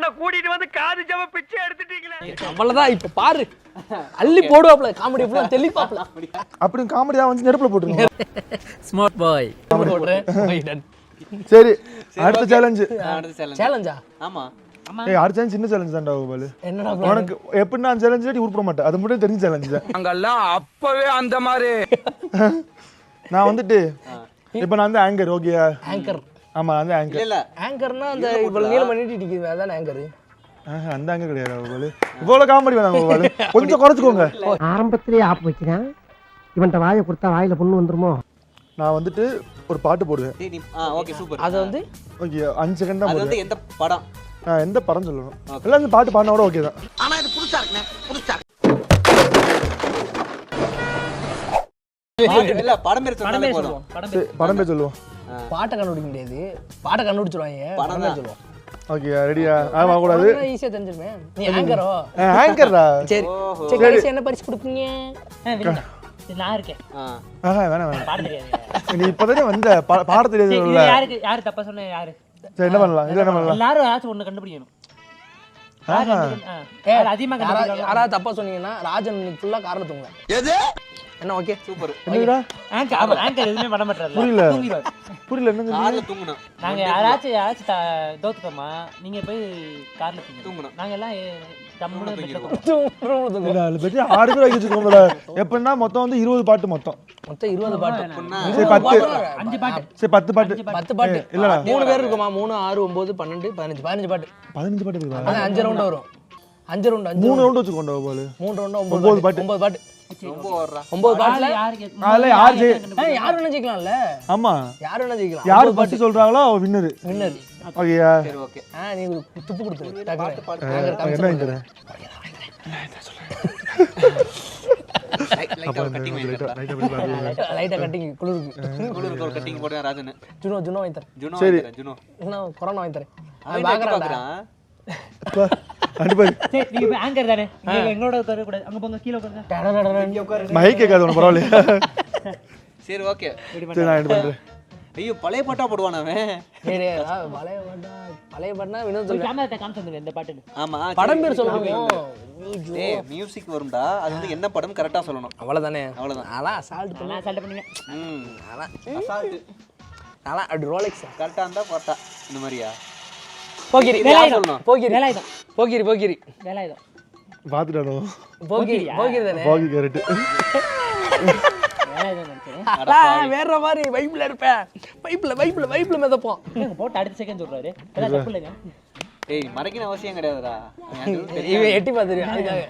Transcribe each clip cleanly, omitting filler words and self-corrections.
என்ன கூட்டிட்டு வந்து காது ஜவ பிச்சை எடுத்துட்டீங்களே. அவ்வளவுதான். இப்ப பாரு அள்ளி போடுவாப்ல காமெடி ஃபுல்லா தெளிப்பாப்ல. அப்படி காமெடியா வந்து நெருப்புல போட்டுருங்க. ஸ்மார்ட் பாய் போடுறேன். சரி அடுத்த சேலஞ்ச். சேலஞ்சா? ஆமா ஏய் அடுத்த சேலஞ்ச் சின்ன சேலஞ்ச் தான்டா பாலு. என்னடா உனக்கு எப்படின்னா அந்த சேலஞ்ச் நீ உருப்பட மாட்டே. அது மட்டும் தெரிஞ்ச சேலஞ்ச் தான். அங்கெல்லாம் அப்பவே அந்த மாதிரி. நான் வந்துட்டு இப்போ நான் வந்து ஆங்கர் ஓகேயா? ஆங்கர். ஆமா அந்த ஆங்கர். இல்ல ஆங்கர்னா அந்த இவ்வளவு நீளம் பண்ணிட்டு நிக்குது அதான் ஆங்கர். அந்த ஆங்கர் கிடையாது பாலு. இவ்வளவு காமெடி வேணாம் பாலு. கொஞ்சம் குறைச்சுக்கோங்க. ஆரம்பத்திலேயே ஆப் வைக்கிறேன். இவன்ட்ட வாயை கொடுத்தா வாயில புண்ணு வந்துருமோ? நான் வந்துட்டு ஒரு பாட்டு போடுவேன். டேய் நீ ஓகே சூப்பர். அது வந்து ஓகே 5 செகண்ட் தான் அது போடுவேன். வந்து எந்த படம்? எந்த படம் சொல்லணும். எல்லாம் இந்த பாட்டு பாடினா கூட ஓகே தான். ஆனா இது புதுசா இருக்குண்ணே. புதுசா இல்ல படம் பேர் சொன்னாலே போதும். படம் பேர் சொல்லுவோம். பாட்டை கண்டுபிடிக்க முடியாது. பாட்டை கண்டுபிடிச்சிருவாங்க. படம் தான் சொல்லுவோம். ஓகே ரெடியா? ஆமா கூடாது. ஈஸியா தெரிஞ்சிருமே. நீ ஆங்கரோ? ஆங்கர்டா. சரி சரி கடைசி என்ன பரிசு கொடுப்பீங்க? நான் இருக்கேன். வேணாம் நீ இப்போதானே வந்த பாட தெரியாது. யாரு தப்பா சொன்ன? யாரு? சரி என்ன பண்ணலாம்? இது என்ன பண்ணலாம்? எல்லாரும் ஏதாச்சும் ஒண்ணு கண்டுபிடிக்கணும். அதிகமா யாராவது தப்பா சொன்னீங்கன்னா ராஜன் இன்னைக்கு ஃபுல்லா காரணம் தூங்க. எது என்ன? Okay super. என்னடா ஆங்கர் எதுவுமே பண்ண மாட்டாரு. புரியல என்ன கார்ல தூங்கணும். நாங்க யாராச்சும் தோத்துட்டோமா நீங்க போய் கார்ல தூங்கணும். நாங்க எல்லாம் தம்முன்னு பெட்ல தூங்கணும். இல்ல அது பத்தி 6 பேர் வச்சிருக்கோம்ல. எப்பன்னா மொத்தம் வந்து 20 பாட்டு மொத்தம் 20 பாட்டு. சரி 10 5 பாட்டு. சரி 10 பாட்டு. 10 பாட்டு இல்லடா 3 பேர் இருக்குமா? 3 6 9 12 15 பாட்டு. 15 பாட்டு இருக்குடா. அதான் 5 ரவுண்ட் வரும். 5 ரவுண்ட் 3 ரவுண்ட் வச்சுக்கோண்டா பாலு. 3 ரவுண்ட் 9 பாட்டு. 9 பாட்டு. ரொம்ப ஓடுறா. 9 பாட்டுல அதுல யார் யார் வேணா ஜெயிக்கலாம்ல. ஆமா யார் வேணா ஜெயிக்கலாம். யார் ஃபர்ஸ்ட் சொல்றாங்களோ அவ வின்னர். ஓகேயா? சரி ஓகே. நீ துப்பு கொடுத்து டக்கு என்ன இங்கற லைட்டா கட்டிங் வைங்க. லைட்டா கட்டிங் குளுருக்கு ஒரு கட்டிங் போடுறேன் ராஜன். ஜுனோ வாங்கி தரேன். ஜுனோ வாங்கி தரேன். ஜுனோ நான் கொரோனா வாங்கி தரேன். அவன் பாக்குறான். அடி பாரு. சரி நீங்க போய் ஆங்கர் தானே. நீங்க எங்களோட உட்கார கூடாது. அங்க போங்க கீழ உட்காருங்க. இங்க உட்காரு. மைக் கேட்காது உனக்கு பரவாயில்லை. சரி ஓகே. சரி நான் என்ன பண்றேன்? ஐயோ பழைய பாட்டா போடுவான் அவன். சரி பழைய பாட்டுனா வினோத் சொல்றேன். கேமரா காமிச்சு இந்த பாட்டு. ஆமா படம் பேர் சொல்லணும். டேய் மியூசிக் வரும்டா. அது வந்து என்ன படம் கரெக்ட்டா சொல்லணும். அவ்வளவுதானே. அவ்வளவுதான். அதான் அசால்ட் பண்ணா அசால்ட் பண்ணுங்க. அதான் அசால்ட். அதான் அப்படி ரோலெக்ஸ் கரெக்ட்டா இருந்தா பார்த்தா இந்த மாதிரியா? போகிரி சொல்லணும். போகிரி வேலாயுதம். போகிரி வேலாயுதம். பாத்துட்டானோ? போகிரி தானே. போகி கரெக்ட். வேலாயுதம் வந்து வேற மாதிரி வைப்ல இருப்பேன். வைப்ல மிதப்போம். போட்டு அடுத்த செகண்ட் சொல்றாரு. எல்லாம் தப்பு இல்லைங்க. ஏய் மறைக்கணும் அவசியம் கிடையாதுடா. இவன் எட்டி பார்த்துருவேன் அதுக்காக.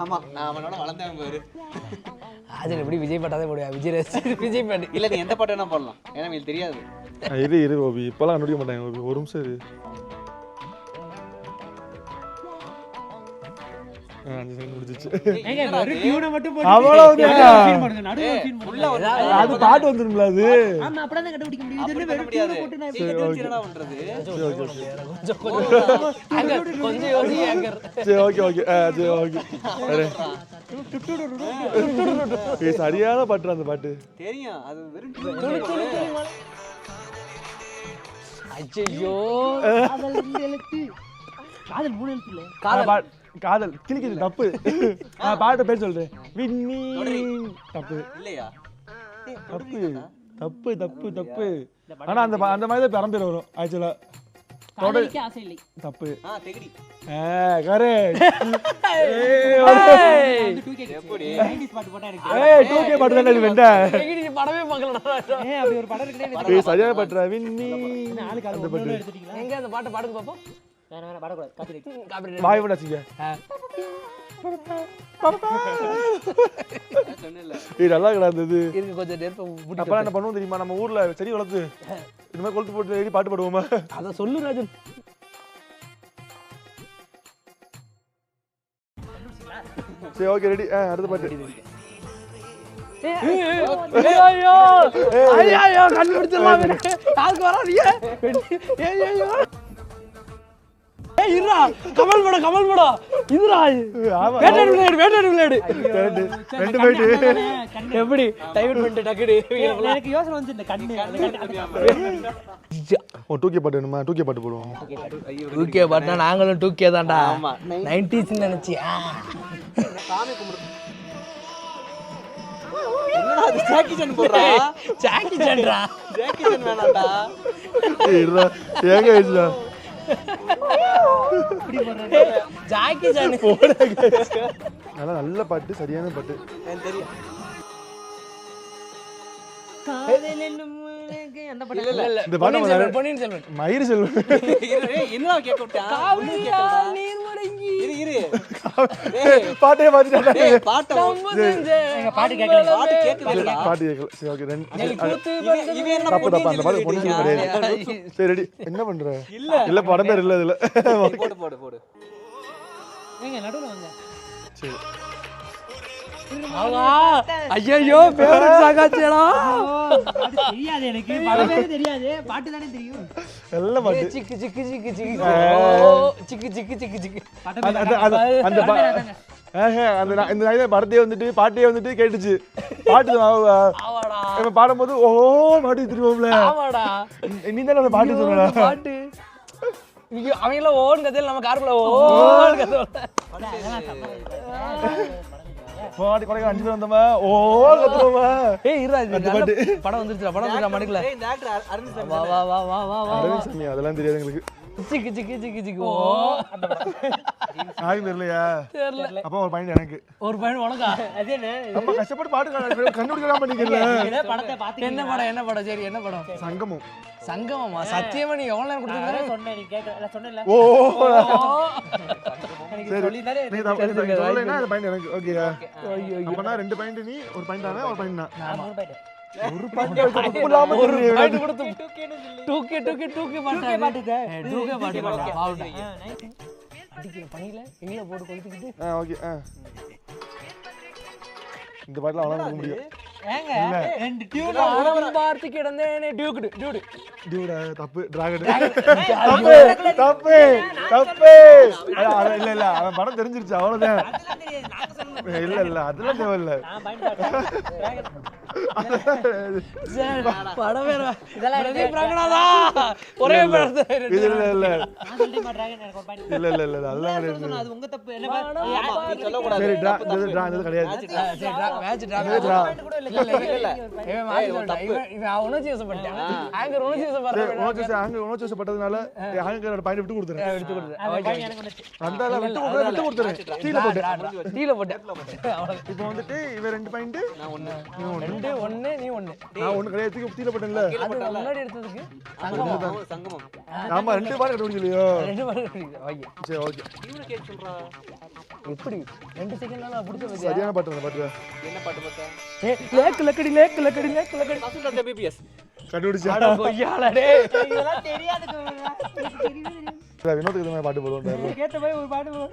ஆமா நான் அவனோட வளர்ந்தேன் பாரு. ராஜன் எப்படி விஜய் பாட்டாதே போடுவா? விஜய் பாட்டு இல்ல நீ எந்த பாட்டு வேணா போடலாம். ஏன்னா எனக்கு தெரியாது. இரு ஓபி இப்பலாம் கண்டுபிடிக்க மாட்டாங்க ஓபி. ஒரு நிமிஷம் இரு. 5 செகண்ட் முடிஞ்சிச்சு. ஏங்க ஒரு டியூனை மட்டும் போட்டு அவ்வளவுதான். ஃபீல் பண்ணுங்க. நடுவுல ஃபீல் பண்ணுங்க. அது பாட்டு வந்துரும்ல அது. ஆமா அப்பதான் தான் கண்டுபிடிக்க முடியும். இது பண்ண என்ன முடியாது. போட்டு நான் என்னடா பண்றது? கொஞ்சம் யோசி ஆங்கர். சரி ஓகே சரி ஓகே. ஏய் சரியான பாட்டு அந்த பாட்டு. தெரியும். அது வெறும் ஐயோ காதல் 2 எழுத்து. காதல் 3 எழுத்து இல்ல. காதல் கிளிக்குது தப்பு. பாட்டு பேர் சொல்றேன். வின்னி தப்பு இல்லையா? தப்பு. ஆனா அந்த மாதிரி தான் பரம்பரை வரும் ஆக்சுவலா. காதலிக்க ஆசை இல்லை. தப்பு. தெகடி. கரெக்ட். வந்து 2K எப்படி 90s பாட்டு போட்டா எனக்கு. 2K பாட்டு தானே இது வெண்டா. நீ படமே பார்க்கலடா. அப்படி ஒரு படம் இருக்குனே. சரியா பாட்டுடா வின்னி. ஆளுக்கு அந்த பாட்டு எடுத்துட்டீங்களா? எங்க அந்த பாட்டு பாடுங்க பாப்போம். வேற பாட கூடாது. காப்பிரைட். வாய் விட வச்சுங்க. சொன்னேன்ல. ஏய் நல்லா கிடந்தது. இருக்கு கொஞ்சம் நெருப்பு முடி. அப்ப என்ன பண்ணுவோம் தெரியுமா? நம்ம ஊர்ல செடி வளர்த்து இந்த மாதிரி கொளுத்து போட்டு ஏறி பாட்டு பாடுவோமா? அத சொல்லு ராஜன். சரி ஓகே ரெடி. அடுத்த பாட்டு. ஐயோ கண்டுபிடிச்சிடலாம். யாருக்கு வராதீங்க. ஐயோ ஏய் இருடா. கமல் படம் இதுடா ஆமா. வேட்டாடு விளையாடு ரெண்டு போயிட்டு எப்படி டைவர்ட் பண்ணிட்டு டக்குடு எனக்கு யோசனை வந்து இந்த கண்ணு ஓ டூக்கே பாட்டு வேணுமா டூக்கே பாட்டு போடுவோம். டூகே பாட்டுனா நாங்களும் டூகே தான்டா ஆமா 90s நினைச்சியா சாமி கும்பிடு என்னடா அது ஜாக்கி சான் போடுறா ஜாக்கி சான்டா ஜாக்கி சான் வேணாம்டா இருடா ஏங்க ஆயிடுச்சா ஜாக்கி சான் நல்ல பாட்டு சரியான பாட்டு. எனக்கு தெரியும் அந்த படம் இல்ல இல்ல இந்த பாட்டு பொன்னியின் செல்வன் மயிறு செல்வம் என்னடா கேட்க விட்டான் இரு பாட்டே மாத்திட்டாங்க. டேய் பாட்ட எங்க பாட்டு கேட்கல பாட்டு கேட்கவே இல்லடா பாட்டு கேட்கல. சரி ஓகே இவன் என்ன தப்பு தப்பு அந்த பாட்டு பொண்ணு கிடையாது. சரி ரெடி என்ன பண்ற? இல்ல படம் பேர் இல்ல இதுல. போடு எங்க நடுவுல வாங்க சரி ஐயோ ஃபேவரட் சாகாச்சேடா அது தெரியாது எனக்கு படமே தெரியாது பாட்டு தானே தெரியும் நல்ல பாட்டு. சிக்கு சிக்கு சிக்கு சிக்கு சிக்கு சிக்கு சிக்கு சிக்கு அந்த இந்த படத்தையே வந்துட்டு பாட்டே வந்துட்டு கேட்டுச்சு. பாட்டு ஆவாடா இவன் பாடும்போது ஓ பாட்டு திரும்பல. ஆமாடா நீ தானே அந்த பாட்டு சொன்ன. பாட்டு இங்க அவங்கள ஓன் கதையில நம்ம காருக்குள்ள ஓன் கதை பாட்டு கொலைக்கு 5 பேர் வந்தோமா ஓ கத்துறோமா. ஏய் இருடா இது நல்ல படம் வந்துருச்சுடா படம் வந்துடா மணிக்கல இந்த ஆக்டர் அரவிந்த் வா வா வா வா வா வா அரவிந்த் சாமி அதெல்லாம் தெரியாது எங்களுக்கு. சிக்கு சிக்கு சிக்கு சிக்கு ஓ அந்த படம் யாருக்கு தெரியலையா? தெரியல அப்ப ஒரு பாயிண்ட் எனக்கு. ஒரு பையன் உனக்கா அது என்ன அப்ப கஷ்டப்பட்டு பாட்டு கண்டுபிடிக்கலாம் பண்ணிக்கல. ஏதோ படத்தை பாத்து என்ன படம் சரி என்ன படம் சங்கமம். சங்கமமா சத்தியமா நீ எவ்வளவு நேரம் கொடுத்துருக்க சொன்னேன் நீ கேட்கல சொன்னேன்ல ஓ எனக்கு சரி. சொல்லிதானே நீ சொல்லலைன்னா அது பாயிண்ட் எனக்கு. ஓகேயா? அப்பனா 2 பாயிண்ட் நீ ஒரு பாயிண்ட் தானே ஒரு பாயிண்ட் நான். நான் 3 பாயிண்ட் ஒரு பாயிண்ட் இல்லாம ஒரு பாயிண்ட் கொடுத்து டூக்கேன்னு சொல்லு டூக்கே டூக்கே டூக்கே பாட்டு பாட்டுக்கு டூக்கே பாட்டு ஓகே பாட்டு அடிக்கிற பணியில எங்க போட்டு கொளுத்திக்கிட்டு ஓகே இந்த பாட்டுல அவ்வளவு கொடுக்க முடியும். ஏங்க ரெண்டு டியூன் பார்த்து கிடந்தேனே டியூக்குடு டியூடு டியூடா தப்பு டிராகன் தப்பு தப்பு தப்பு. இல்ல இல்ல அவன் படம் தெரிஞ்சிருச்சு அவ்வளவுதான். இல்ல அதெல்லாம் தேவையில்ல. நான் பாயிண்ட் படம் வேற இதெல்லாம் பிரதீப் ரங்கநாதா ஒரே படத்தை இது இல்ல நான் சொல்லிட்டேன் டிராகன் எனக்கு ஒரு பாயிண்ட் இல்ல அதெல்லாம் கிடையாது. அது உங்க தப்பு என்ன நீ சொல்ல கூடாது. சரி டிரா இது கிடையாது. மேட்ச் டிரா இல்ல இவன் மாத்தி சொல்லிட்டான். இவன் உணர்ச்சி வசப்பட்டான். ஆங்கர் உணர்ச்சி வசப்பட்டான். உணர்ச்சி வசப்பட்டதுனால ஆங்கரோட பாயிண்ட் விட்டு கொடுத்துறேன். எடுத்து கொடுத்து அது பாயிண்ட் எனக்கு வந்துச்சு அந்த விட்டு கொடுத்துறேன். டீல போட்டு இப்போ வந்துட்டு இவன் 2 பாயிண்ட் நான் ஒண்ணு 2 1 நீ 1 நான் ஒண்ணு கிடையாது தீல போட்டேன்ல. அது முன்னாடி எடுத்ததுக்கு சங்கமம் ஆமா 2 பாயிண்ட் கண்டுபிடிக்கலையோ. 2 பாட்டு ஓகே சரி ஓகே இவனு கேட்க சொல்றா எப்படி 2 செகண்ட்ல நான் புடிச்ச வச்சு சரியான பாட்டு அந்த பாட்டு என்ன பாட்டு பார்த்தா லேக் லக்கடி லேக் லக்கடி லேக் லக்கடி வசூல் பிபிஎஸ் கண்டுபிடிச்சா அட பொய்யால டேய் இதெல்லாம் தெரியாது வினோத்துக்கு இந்த மாதிரி பாட்டு போடுவோம். கேட்ட போய் ஒரு பாட்டு போடு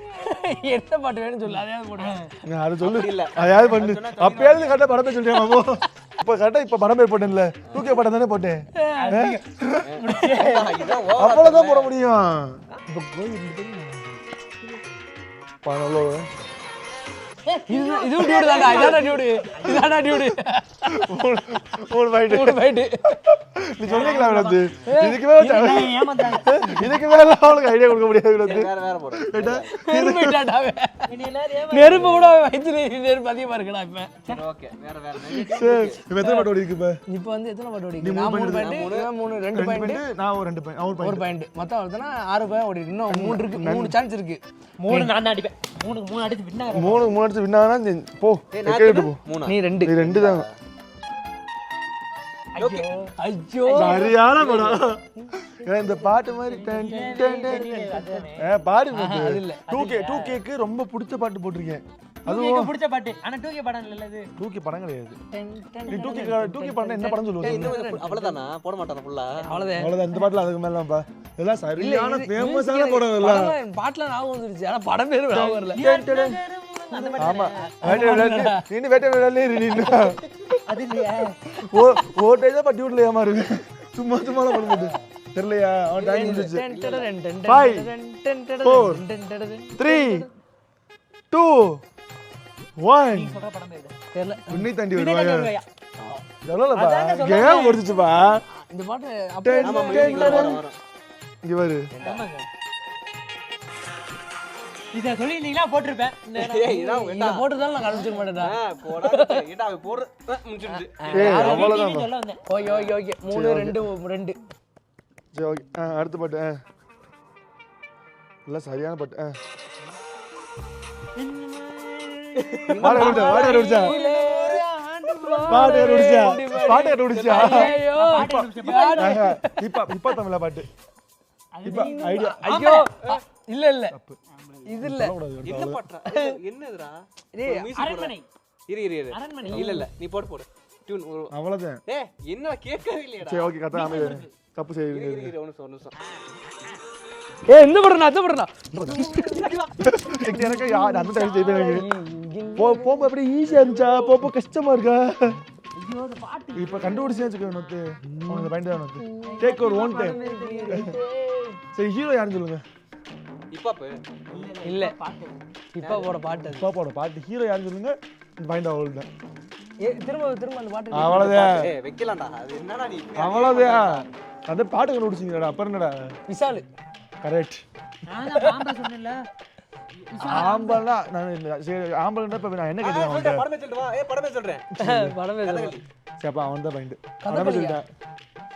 என்ன பாட்டு வேணும்னு சொல்லு அதையாவது போடுவேன் நான் அது சொல்லு இல்ல அதையாவது பண்ணு. அப்பயாவது கரெக்டா படம் பேர் சொல்றேன் மாமோ. இப்ப கரெக்டா இப்ப படம் பேர் போட்டேன்ல. டூகே படம் தானே போட்டேன். அவ்வளவுதான் போட முடியும். இப்ப பணலோ இது டியூடு தான்டா இதாடா டியூடு ஒரு பாயிண்ட் நீ சொல்றீங்களா வினோத்? இதுக்கு மேல அவளுக்கு ஐடியா கொடுக்க முடியாது வினோத். வேற போடு நெருப்பு கூட வயிற்றுல நெருப்பு அதிகமா இருக்குடா இப்ப. ஓகே வேற சரி இப்ப எத்தனை பாட்டு ஓடி இருக்கு இப்ப? இப்ப வந்து எத்தனை பாட்டு ஓடி நான் 3 பாயிண்ட் 2 பாயிண்ட் நான் ஒரு 2 பாயிண்ட் ஒரு பாயிண்ட் மொத்தம் வருதுன்னா 6 பாயிண்ட் ஓடி இருக்கு. இன்னும் 3 இருக்கு 3 சான்ஸ் இருக்கு. 3 நான் அடிப்பேன் 3 அடிச்சு வின்னா 3 அடிச்சு வின்னானா போ கேட்டு போ. நீ 2 நீ 2 தான். ஐயோ சரியான படம். இந்த பாட்டு மாதிரி பாடு. 2K ரொம்ப பிடிச்ச பாட்டு போட்டிருக்கேன். அதுவும் பிடிச்ச பாட்டு ஆனா 2K படம் இல்ல இது. 2K படம் கிடையாது. நீ 2K படம் என்ன படம் சொல்லுவீங்க? அவ்வளவுதானா போட மாட்டானே ஃபுல்லா அவ்வளவுதான் இந்த பாட்டுல அதுக்கு மேலப்பா இதெல்லாம் சரியான ஃபேமஸான படம் எல்லாம். பாட்டுல ஞாபகம் வந்துருச்சு ஆனா படம் பேரு ஞாபகம் வரல. ஆமா நீ வேட்டை விடல அது இல்லையா ஓட்டே தான் பட்டி விடலையா மாதிரி சும்மா பண்ணுது தெரியலையா? அவன் டைம் முடிஞ்சிச்சு. 5 4 3 2 1 சொல்ற படம் பேரு தெரியல உன்னை தாண்டி விஜய் வருவாயா வருவாயா? எவ்வளோப்பா அதாங்க சொல்றேன். கேம் முடிச்சுப்பா இந்த பாட்டு ஆமா அப்படியே music வரும் இங்க பாரு ஆமாங்க. இத சொல்லிருந்தீங்களா போட்டிருப்பேன். ஏய் இதான் இதை வேண்டாம் போட்டுதான் நான் கண்டுபிடிச்சிட மாட்டேன்டா போடா ஏடா அவன் போடு முடிச்சிடுது ஏய் நான் அவ்வளோதான் சொல்ல வந்தேன். ஓகே ஓகே ஓகே 3 2 2 சரி ஓகே அடுத்த பாட்டு இல்ல சரியான பாட்டு பாட்டு கண்டுபிடிச்சா பாட்டு கண்டுபிடிச்சா ஐயோ இப்ப தமிழா பாட்டு இப்ப ஐடியா ஐயோ இல்ல இல்ல இது இல்ல என்ன பாட்றா என்னதுடா டேய் மியூசிக் அரண்மனை. இரு அரண்மனை. இல்ல நீ போடு டியூன் அவ்வளவுதான் ஏய் என்ன கேட்கவே இல்லையடா சரி ஓகே கரெக்டா அமைதி தப்பு இரு செய்யுங்க இரு ஒரு நிமிஷம் ஏய் இந்த படம் அந்த படம் எனக்கு யார் அந்த டைம் செய்வேன் போம்போ அப்படி ஈஸியா இருந்துச்சா போப்போ கஷ்டமா இருக்கா இப்ப கண்டுபிடிச்சே வச்சுக்கோ நோத்து உனக்கு பாயிண்ட் தான் நோத்து டேக் ஒரு ஒன் டைம் சரி ஹீரோ யாருன்னு சொல்லுங்க இப்பாப்பு இல்ல இப்ப போற பாட்டு அது. பாப்பாவோட பாட்டு ஹீரோ யாருன்னு சொல்லுங்க பாயிண்ட் அவ்வளவுதான் திரும்ப திரும்ப அந்த பாட்டு அவ்வளவுதான் ஏய் வைக்கலாம்டா அது என்னடா நீ அவ்வளவுதான் அந்த பாட்டு கண்டுபிடிச்சிங்கடா அப்புறம் என்னடா விசால் கரெக்ட் நான் தான் பாம்பா சொன்னேன்ல. ஆம்பல்னா நான் சரி ஆம்பல்னா இப்ப நான் என்ன கேட்டேன் அவன்கிட்ட படமே சொல்லிட்டு வா படமே சொல்றேன் படம் பேசுறேன் சரி அப்ப அவன் தான் பாயிண்ட் கதகளியா?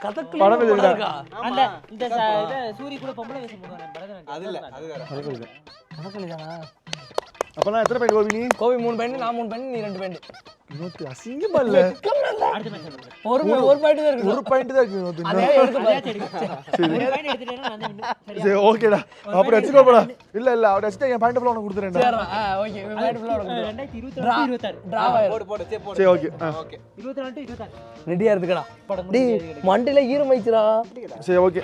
கதகளி படம் படம் பேசுடா. இருக்கா அந்த இந்த இத சூரி கூட பொம்பளை வேஷம் போடுவானே பரதநாட்டியம். அது இல்ல அது வேற கதகளி தானா அப்பலாம் எத்தனை பாயிண்ட் கோபி நீ கோவி 3 பாயிண்ட் நான் 3 பாயிண்ட் நீ 2 பாயிண்ட் நோத்து அசிங்கமா இல்ல அடுத்த மேட்ச் சொல்றேன். ஒரு பாயிண்ட் தான் இருக்கு ஒரு பாயிண்ட் தான் இருக்கு நோத்து அதே எடுத்து பாரு. ஒரு பாயிண்ட் எடுத்துட்டேன்னா நான் தான் win. சரியா? சரி ஓகேடா அப்படி வச்சுக்கோப்படா இல்ல இல்ல அப்படி வச்சுட்டா என் பாயிண்ட் ஃபுல்லா உனக்கு கொடுத்துறேன்டா சரி ஓகே பாயிண்ட் ஃபுல்லா உனக்கு 2022 26. டிரா போடு சரி போடு சரி ஓகே ஓகே 24 to 26. ரெடியா இருந்துக்கடா படம் டேய் மண்டையில ஈரம் வைச்சுடா சரி ஓகே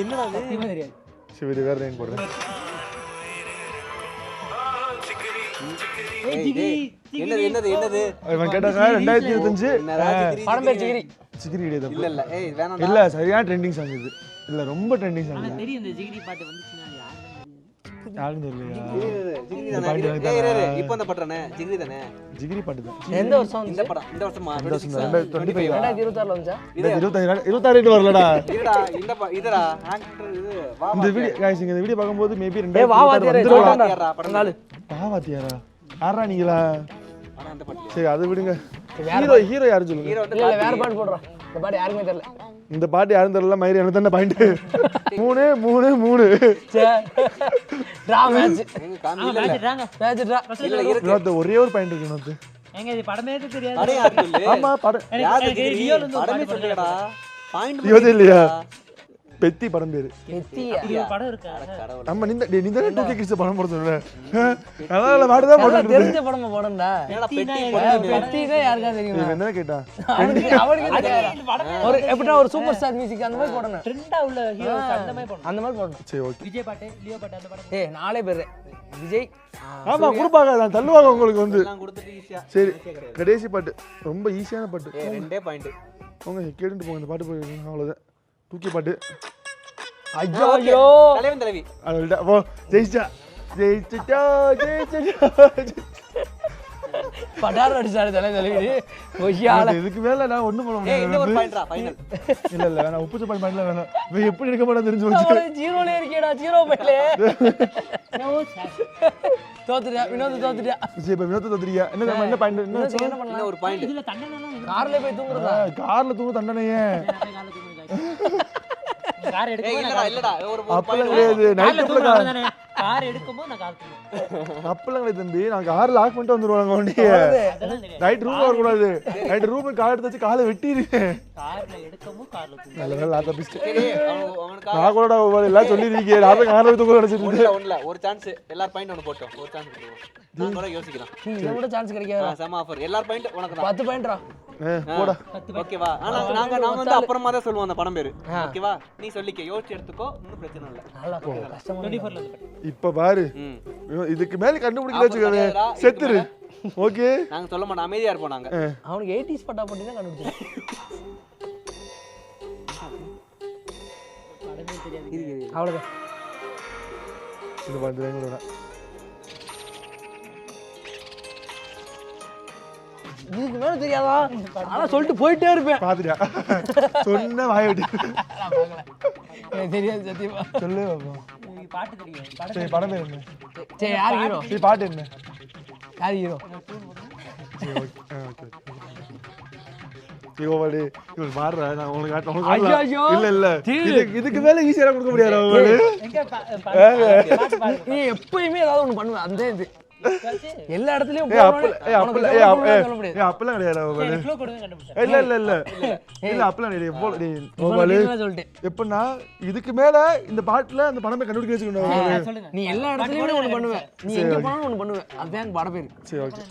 என்னடா அது சத்தியமா தெரியாது. சரி வேற லைன் போடுறேன் என்னது இவன் கேட்டாங்க 2025 என்னடா ஜிகிரி படம் பேர் ஜிகிரி சிக்கிரி கிடையாது இல்ல இல்ல ஏய் வேணாம் இல்ல சரியான ட்ரெண்டிங் சாங் இது இல்ல ரொம்ப ட்ரெண்டிங் சாங் எனக்கு தெரியும் இந்த ஜிகிரி பாட்டு வந்துச்சுன்னா யாருக்கும் தெரியலையா ஜிகிரி தானே இப்போ அந்த பண்றானே ஜிகிரி தானே ஜிகிரி பாட்டு தான் எந்த வருஷம் இந்த படம் இந்த வருஷமா 2025 2026 ல வந்துச்சா இது 26 வரலடா இதுடா இதுடா ஆக்டர் இது வா இந்த வீடியோ गाइस இந்த வீடியோ பாக்கும்போது மேபி ஏய் வா வா 2026 தேரே வந்துருவா யாரா படம் நாலு பாவாத்தியாரா யாரா நீங்களா ஆனா அந்த பாட்டு சரி அதை விடுங்க ஹீரோ யாரு சொல்லுங்க ஹீரோ வந்து இல்ல வேற பாட்டு போடுறா இந்த பாட்டு யாருமே தெரியல இந்த பாட்டு யாரும் தெரியல மயிறு எனக்கு தானே பாயிண்ட் 3 சே டிரா மேட்ச் எங்க காமி ஆமா மேட்ச் ட்ராங்க. மேட்ச் டிரா இல்ல இருக்கு இன்னொரு ஒரே ஒரு பாயிண்ட் இருக்கு இன்னொரு ஏங்க இது படமே தெரியாது. அடே யார் சொல்லு ஆமா படம் யார் எனக்கு ஜிகிரி லியோல இருந்து ஒரு படமே பாட்டு சொல்லுடா பாயிண்ட் யோதே இல்லையா பெத்தி படம் பேரு எத்தியா இது ஒரு படம் இருக்கா? கடவுளே நம்ம நீ தான் 2K கிட்ஸ் படம் போட சொல்ற அதனால பாட்டு தான் போட்டு தெரிஞ்ச படமா போடண்டா என்னடா பெட்டி பெத்திதான் யாருக்கா தெரியும் இவன் என்ன கேட்டா அவனுக்கு தெரியாது ஒரு எப்படின்னா ஒரு சூப்பர் ஸ்டார் மியூசிக் அந்த மாதிரி போடணும் ட்ரெண்டா உள்ள ஹீரோஸ் அந்த மாதிரி பண்ணணும். அந்த மாதிரி போடணும் சரி ஓகே விஜய் பாட்டு லியோ பாட்டு அந்த படம். ஏய் நாளே பேர் விஜய் ஆமா குடுப்பாங்க நான் தள்ளுவாங்க உங்களுக்கு வந்து எல்லாம் கொடுத்துட்டு ஈஸியா சரி கடைசி பாட்டு ரொம்ப ஈஸியான பாட்டு ஏய் ரெண்டே பாயிண்ட் போங்க கேட்டுட்டு போங்க இந்த பாட்டு போய் அவ்வளவுதான் தூக்கி பாட்டு ஐயோ ஐயோ தலைவன் தலைவி அவ்வளோடா போ ஜெயிச்சா படார் அடிச்சாரு தலைவி ஒய்யால இதுக்கு மேல நான் ஒண்ணும் பண்ண ஏய் இந்த ஒரு முடியாது பாயிண்ட்ரா ஃபைனல் இல்ல வேணாம் உப்பு பாயிண்ட் பாயிண்ட்ல வேணாம் இவன் எப்படி எடுக்க மாட்டா தெரிஞ்சு போச்சு ஜீரோல இருக்கேடா ஜீரோ பைலே தோத்துறியா வினோத் தோத்துறியா சரி இப்ப வினோத் தோத்துறியா என்ன பாயிண்ட் என்ன என்ன பண்ணலாம் இன்னும் ஒரு பாயிண்ட் இதுல தண்டனை கார்ல போய் தூங்குறதா கார்ல தூங்க தண்டனையே கார் ஏய் எடுக்கும்போது இல்லடா இல்லடா ஒரு அப்பெல்லாம் கிடையாது நைட் நான் கார் எடுக்கும்போது நான் கார் தூங்குவேன். அப்பெல்லாம் கிடையாது தம்பி நான் கார் லாக் பண்ணிட்டு வந்துருவாங்க வண்டியை அதெல்லாம் தெரியாது. நைட் ரூம் வரக்கூடாது நைட் ரூம் கார் எடுத்து வச்சு காலை வெட்டிடுவேன் கார்ல எடுக்கும்போது கார்ல தூங்குவேன். நல்ல வேலை லாத்த பிஸ்ட் சரி அவனுக்கு நான் கூட எல்லாம் சொல்லிருக்கீங்க நான் தான் கார்ல தூங்க நினைச்சிட்டு ஒண்ணுல ஒரு சான்ஸ் எல்லார் பாயிண்ட் ஒன்னு போட்டோம் ஒரு சான்ஸ் கொடுவோம் நான் கூட யோசிக்கலாம் இதை விட சான்ஸ் கிடைக்காதா செம ஆஃபர் எல்லார் பாயிண்ட் உனக்கு தான் 10 பாயிண்ட்ரா போடா ஓகேவா ஆனா நாங்க வந்து அப்புறமா தான் சொல்லுவோம் அந்த படம் பேரு ஓகேவா நீ சொல்லிக்க யோசிச்சு எடுத்துக்கோ ஒன்னும் பிரச்சனை இல்ல நல்லா கஷ்டமா 24 ல இருந்து இப்ப பாரு ம் இதுக்கு மேல கண்டுபிடிக்கல வச்சுக்கவே செத்துரு ஓகே நாங்க சொல்ல மாட்டோம் அமைதியா இருப்போம் நாங்க அவனுக்கு 80s பட்டா போட்டு தான் கண்டுபிடிச்சான் எதுவுமே தெரியாது. அவ்வளவுதான். இது பாட்டு எங்களோட இதுக்கு மேல தெரியாதா? ஆனா சொல்லிட்டு போயிட்டே இருப்பேன். பாத்துட்டியா சொன்ன வாய விட்டு எனக்கு தெரியாது சத்தியமா. சொல்லு பாப்போம். எனக்கு பாட்டு தெரியும். படம் சரி படம் பேர் என்ன? சரி யார் ஹீரோ? சரி பாட்டு என்ன? யார் ஹீரோ? சரி ஓகே ஓகே இவளே இவள் மாறுறா நான் உனக்கு ஐயோ. இல்ல இல்ல இதுக்கு மேல ஈஸியா கொடுக்க முடியாது அவளே. எங்க பாட்டு பாடு. நீ எப்பயுமே ஏதாவது ஒண்ணு பண்ணுவ. அந்த இது எல்லா இடத்துலயும் அப்பெல்லாம் கிடையாது அவளே. ஃப்ளோ கொடுங்க கண்டுபிடிச்சேன். இல்ல இல்ல இல்ல இல்ல அப்பெல்லாம் கிடையாது. சொல்லிட்டேன். எப்படின்னா இதுக்கு மேல இந்த பாட்டுல அந்த படமே கண்டுபிடிக்க வச்சுக்கணும். சொல்லுங்க. நீ எல்லா இடத்துலயும் ஒண்ணு பண்ணுவ. நீ எங்க போனாலும் ஒண்ணு பண்ணுவ. அதுதான் எனக்கு பட பேரு. சரி ஓகே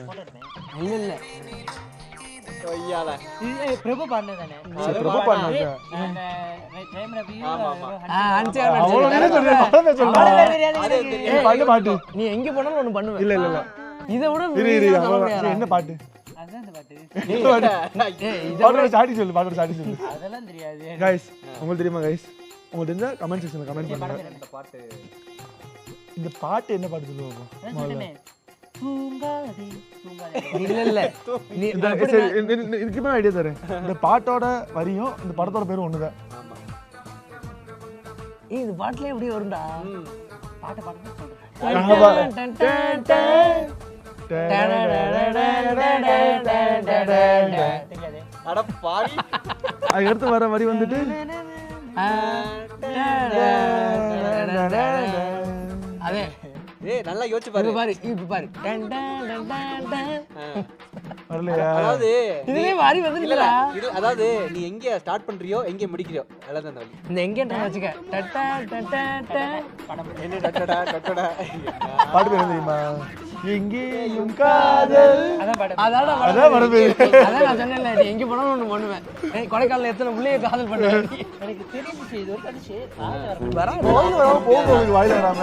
போட்டோ எடுத்தேன். இல்ல இல்ல ஐயால இது பிரபு பாடுனது தானே. பிரபு பாடுனது. அந்த ஜெயம் ரவி அவ்வளவு நேரம் சொல்றேன் படமே சொல்லலாம். பாட்டு பாட்டு நீ எங்க போனாலும் ஒண்ணு பண்ணுவ. இல்ல இல்ல இல்ல இதை விட இரு இரு அவ்வளவுதான். என்ன பாட்டு? அதான் அந்த பாட்டு. என்ன பாட்டு? பாட்டோட ஸ்டார்டிங் சொல்லு. பாட்டோட ஸ்டார்டிங் சொல்லு. அதெல்லாம் தெரியாது. கைஸ் உங்களுக்கு தெரியுமா கைஸ்? உங்களுக்கு தெரிஞ்சா கமெண்ட் செக்ஷன்ல கமெண்ட் பண்ணுங்க. இந்த பாட்டு இந்த பாட்டு என்ன பாட்டு சொல்லுவாங்க? அதான் சொல்றேனே. தூங்காதே தூங்காதே. இல்ல இல்ல நீ இந்த சரி இதுக்கு மேல ஐடியா தரேன். இந்த பாட்டோட வரியும் இந்த படத்தோட பேரும் ஒண்ணுதான். ஆமா இது பாட்டுல எப்படி வரும்டா? பாட்டு பாடுங்க சொல்றேன். தெரியாது. அட பாவி அதுக்கு அடுத்து வர வரி வந்துட்டு அதே ஏய் நல்லா யோசிச்சு இப்ப பாரு. பாரு இப்ப பாரு done done done done done. வரலையா? அதாவது இதுலயே வாரி இல்ல வந்துருக்கா? இது அதாவது நீ எங்க ஸ்டார்ட் பண்றியோ எங்க முடிக்கிறியோ அதான் அந்த வழி. இந்த எங்கேன்ற வச்சுக்க டட்டா டட்டா டா. என்ன டட்டடா டட்டடா பாட்டு பேர் என்ன தெரியுமா? எங்கேயும் காதல். அதான் பாட்டு. அதான்டா அதான் படம் பேரு. அதான் நான் சொன்னேன்ல, நீ எங்க போனாலும் ஒண்ணு பண்ணுவேன். கொடைக்கானல்ல எத்தனை புள்ளைய காதல் பண்ணுவேன். எனக்கு தெரிஞ்சு இது ஒரு கடிச்சு. வரான் போகுது வராம போகுது வாயில வராம